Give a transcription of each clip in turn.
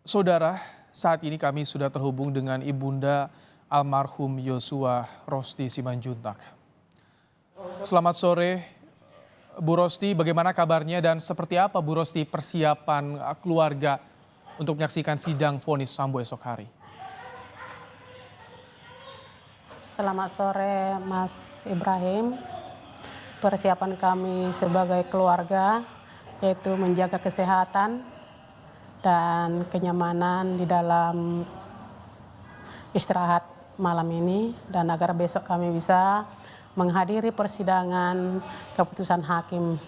Saudara, saat ini kami sudah terhubung dengan Ibunda almarhum Yosua Rosti Simanjuntak. Selamat sore, Bu Rosti. Bagaimana kabarnya dan seperti apa Bu Rosti persiapan keluarga untuk menyaksikan sidang vonis Sambo esok hari? Selamat sore Mas Ibrahim. Persiapan kami sebagai keluarga yaitu menjaga kesehatan dan kenyamanan di dalam istirahat malam ini, dan agar besok kami bisa menghadiri persidangan keputusan hakim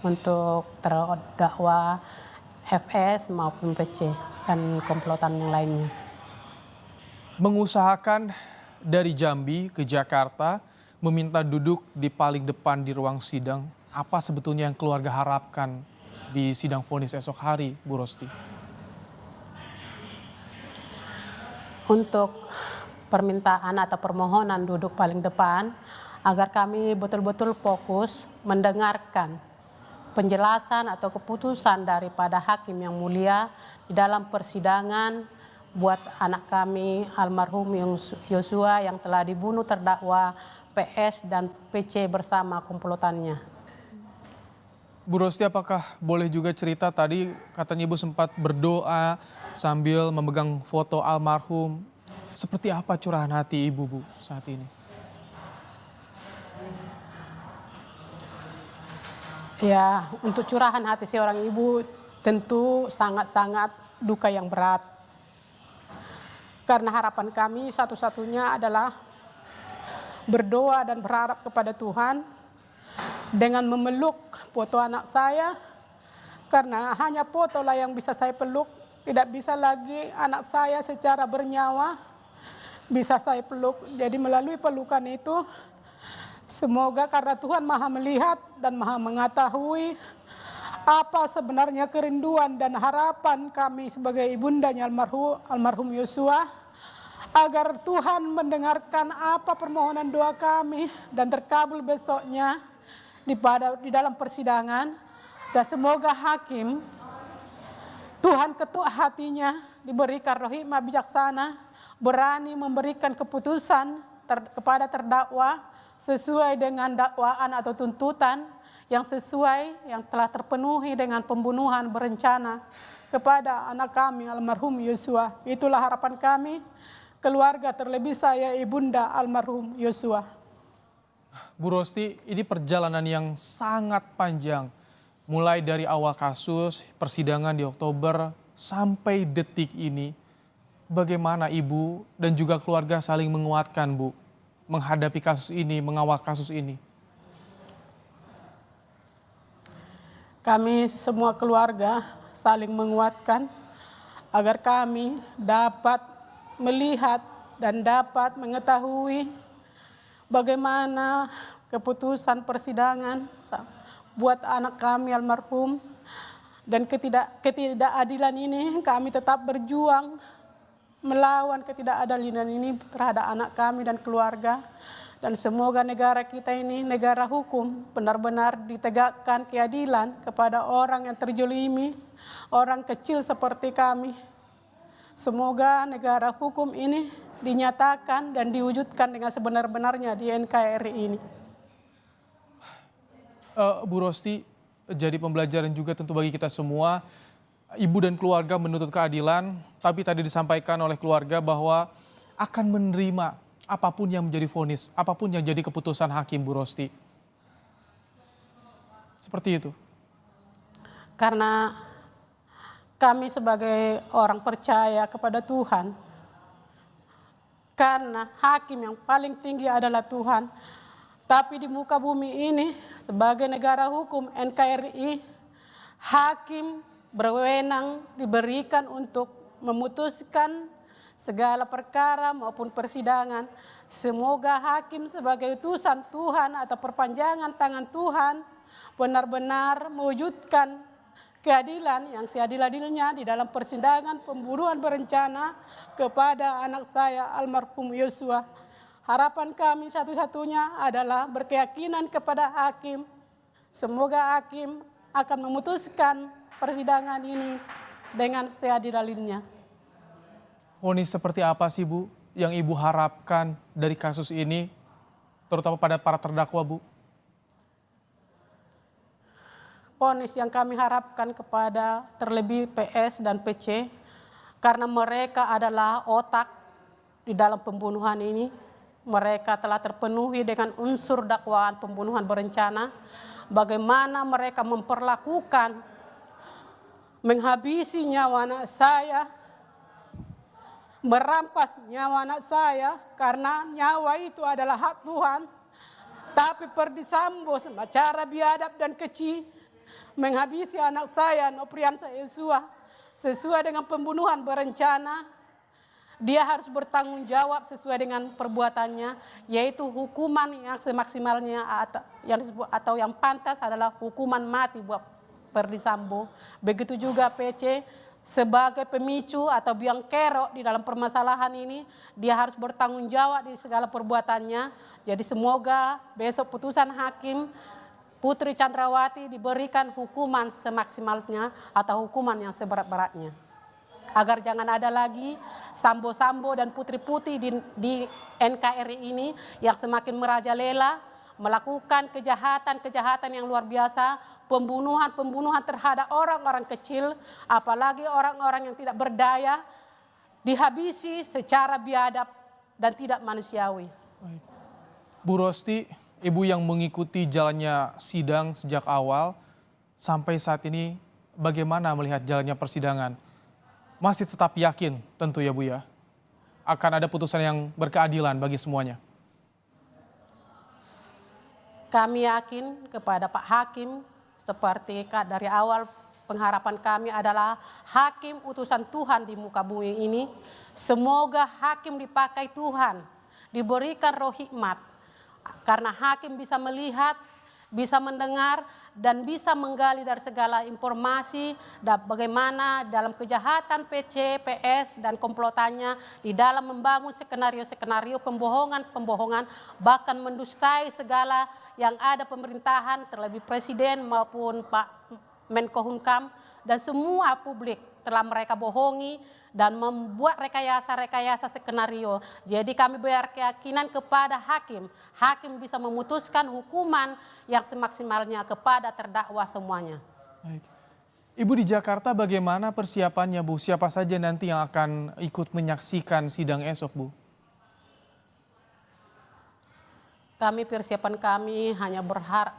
untuk terdakwa FS maupun PC dan komplotan yang lainnya. Mengusahakan dari Jambi ke Jakarta, meminta duduk di paling depan di ruang sidang. Apa sebetulnya yang keluarga harapkan di sidang vonis esok hari, Bu Rosti? Untuk permintaan atau permohonan duduk paling depan, agar kami betul-betul fokus mendengarkan penjelasan atau keputusan daripada hakim yang mulia di dalam persidangan buat anak kami almarhum Yosua yang telah dibunuh terdakwa PS dan PC bersama komplotannya. Bu Rosti, apakah boleh juga cerita, tadi katanya Ibu sempat berdoa sambil memegang foto almarhum. Seperti apa curahan hati Ibu, Bu, saat ini? Ya, untuk curahan hati seorang ibu tentu sangat-sangat duka yang berat. Karena harapan kami satu-satunya adalah berdoa dan berharap kepada Tuhan dengan memeluk foto anak saya, karena hanya foto lah yang bisa saya peluk. Tidak bisa lagi anak saya secara bernyawa bisa saya peluk. Jadi melalui pelukan itu, semoga karena Tuhan Maha melihat dan Maha mengetahui apa sebenarnya kerinduan dan harapan kami sebagai ibundanya almarhum Yosua, agar Tuhan mendengarkan apa permohonan doa kami dan terkabul besoknya di dalam persidangan. Dan semoga hakim Tuhan ketuk hatinya, diberikan roh hikmah bijaksana, berani memberikan keputusan kepada terdakwa sesuai dengan dakwaan atau tuntutan yang sesuai, yang telah terpenuhi dengan pembunuhan berencana kepada anak kami almarhum Yosua. Itulah harapan kami keluarga, terlebih saya ibunda almarhum Yosua. Bu Rosti, ini perjalanan yang sangat panjang. Mulai dari awal kasus, persidangan di Oktober, sampai detik ini. Bagaimana Ibu dan juga keluarga saling menguatkan, Bu, menghadapi kasus ini, mengawal kasus ini? Kami semua keluarga saling menguatkan agar kami dapat melihat dan dapat mengetahui bagaimana keputusan persidangan buat anak kami almarhum, dan ketidakadilan ini kami tetap berjuang melawan ketidakadilan ini terhadap anak kami dan keluarga. Dan semoga negara kita ini negara hukum, benar-benar ditegakkan keadilan kepada orang yang terjolimi, orang kecil seperti kami. Semoga negara hukum ini dinyatakan dan diwujudkan dengan sebenar-benarnya di NKRI ini. Bu Rosti, jadi pembelajaran juga tentu bagi kita semua. Ibu dan keluarga menuntut keadilan, tapi tadi disampaikan oleh keluarga bahwa akan menerima apapun yang menjadi vonis, apapun yang jadi keputusan hakim, Bu Rosti. Seperti itu. Karena kami sebagai orang percaya kepada Tuhan, karena hakim yang paling tinggi adalah Tuhan. Tapi di muka bumi ini sebagai negara hukum NKRI, hakim berwenang diberikan untuk memutuskan segala perkara maupun persidangan. Semoga hakim sebagai utusan Tuhan atau perpanjangan tangan Tuhan benar-benar mewujudkan keadilan yang seadil-adilnya di dalam persidangan pembunuhan berencana kepada anak saya almarhum Yosua. Harapan kami satu-satunya adalah berkeyakinan kepada hakim. Semoga hakim akan memutuskan persidangan ini dengan seadil-adilnya. Vonis seperti apa sih Bu yang Ibu harapkan dari kasus ini, terutama pada para terdakwa Bu? Vonis yang kami harapkan kepada terlebih PS dan PC, karena mereka adalah otak di dalam pembunuhan ini. Mereka telah terpenuhi dengan unsur dakwaan pembunuhan berencana. Bagaimana mereka memperlakukan, menghabisi nyawa anak saya, merampas nyawa anak saya, karena nyawa itu adalah hak Tuhan. Tapi Ferdy Sambo secara biadab dan keji menghabisi anak saya Nopriansa Yosua sesuai dengan pembunuhan berencana. Dia harus bertanggung jawab sesuai dengan perbuatannya, yaitu hukuman yang semaksimalnya atau yang pantas adalah hukuman mati buat Ferdy Sambo. Begitu juga PC sebagai pemicu atau biang kerok di dalam permasalahan ini, dia harus bertanggung jawab di segala perbuatannya. Jadi semoga besok putusan hakim Putri Chandrawati diberikan hukuman semaksimalnya atau hukuman yang seberat-beratnya. Agar jangan ada lagi Sambo-Sambo dan Putri-Putri di NKRI ini yang semakin merajalela, melakukan kejahatan-kejahatan yang luar biasa, pembunuhan-pembunuhan terhadap orang-orang kecil, apalagi orang-orang yang tidak berdaya, dihabisi secara biadab dan tidak manusiawi. Baik. Bu Rosti, Ibu yang mengikuti jalannya sidang sejak awal sampai saat ini, bagaimana melihat jalannya persidangan? Masih tetap yakin tentu ya Bu ya, akan ada putusan yang berkeadilan bagi semuanya? Kami yakin kepada Pak Hakim, seperti dari awal pengharapan kami adalah hakim utusan Tuhan di muka bumi ini. Semoga hakim dipakai Tuhan, diberikan roh hikmat, karena hakim bisa melihat, bisa mendengar, dan bisa menggali dari segala informasi dan bagaimana dalam kejahatan PC, PS, dan komplotannya di dalam membangun skenario-skenario pembohongan-pembohongan, bahkan mendustai segala yang ada pemerintahan, terlebih Presiden maupun Pak Menko Hunkam, dan semua publik telah mereka bohongi dan membuat rekayasa-rekayasa skenario. Jadi kami berkeyakinan kepada hakim. Hakim bisa memutuskan hukuman yang semaksimalnya kepada terdakwa semuanya. Baik. Ibu di Jakarta bagaimana persiapannya Bu? Siapa saja nanti yang akan ikut menyaksikan sidang esok Bu? Persiapan kami hanya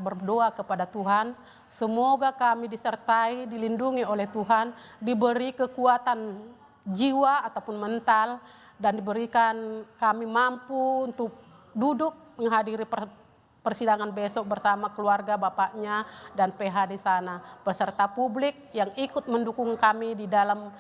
berdoa kepada Tuhan. Semoga kami disertai, dilindungi oleh Tuhan, diberi kekuatan jiwa ataupun mental, dan diberikan kami mampu untuk duduk menghadiri persidangan besok bersama keluarga bapaknya dan PH di sana, beserta publik yang ikut mendukung kami di dalam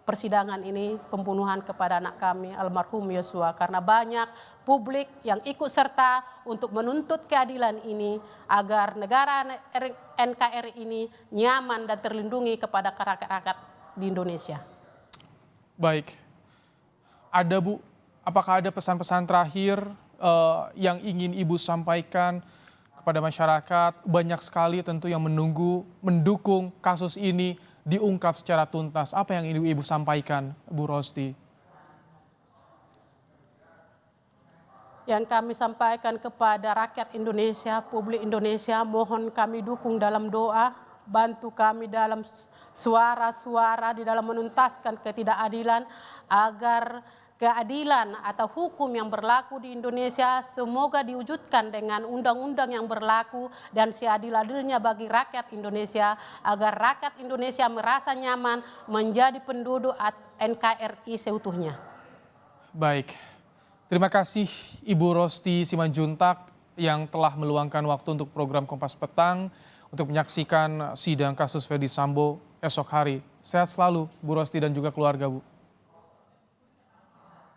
persidangan ini, pembunuhan kepada anak kami almarhum Yosua, karena banyak publik yang ikut serta untuk menuntut keadilan ini agar negara NKRI ini nyaman dan terlindungi kepada rakyat-rakyat di Indonesia. Baik, ada Bu, apakah ada pesan-pesan terakhir yang ingin Ibu sampaikan kepada masyarakat? Banyak sekali tentu yang mendukung kasus ini diungkap secara tuntas. Apa yang Ibu sampaikan, Bu Rosti? Yang kami sampaikan kepada rakyat Indonesia, publik Indonesia, mohon kami dukung dalam doa, bantu kami dalam suara-suara di dalam menuntaskan ketidakadilan, agar keadilan atau hukum yang berlaku di Indonesia semoga diwujudkan dengan undang-undang yang berlaku dan seadil-adilnya bagi rakyat Indonesia, agar rakyat Indonesia merasa nyaman menjadi penduduk NKRI seutuhnya. Baik, terima kasih Ibu Rosti Simanjuntak yang telah meluangkan waktu untuk program Kompas Petang untuk menyaksikan sidang kasus Ferdy Sambo esok hari. Sehat selalu Bu Rosti dan juga keluarga Bu.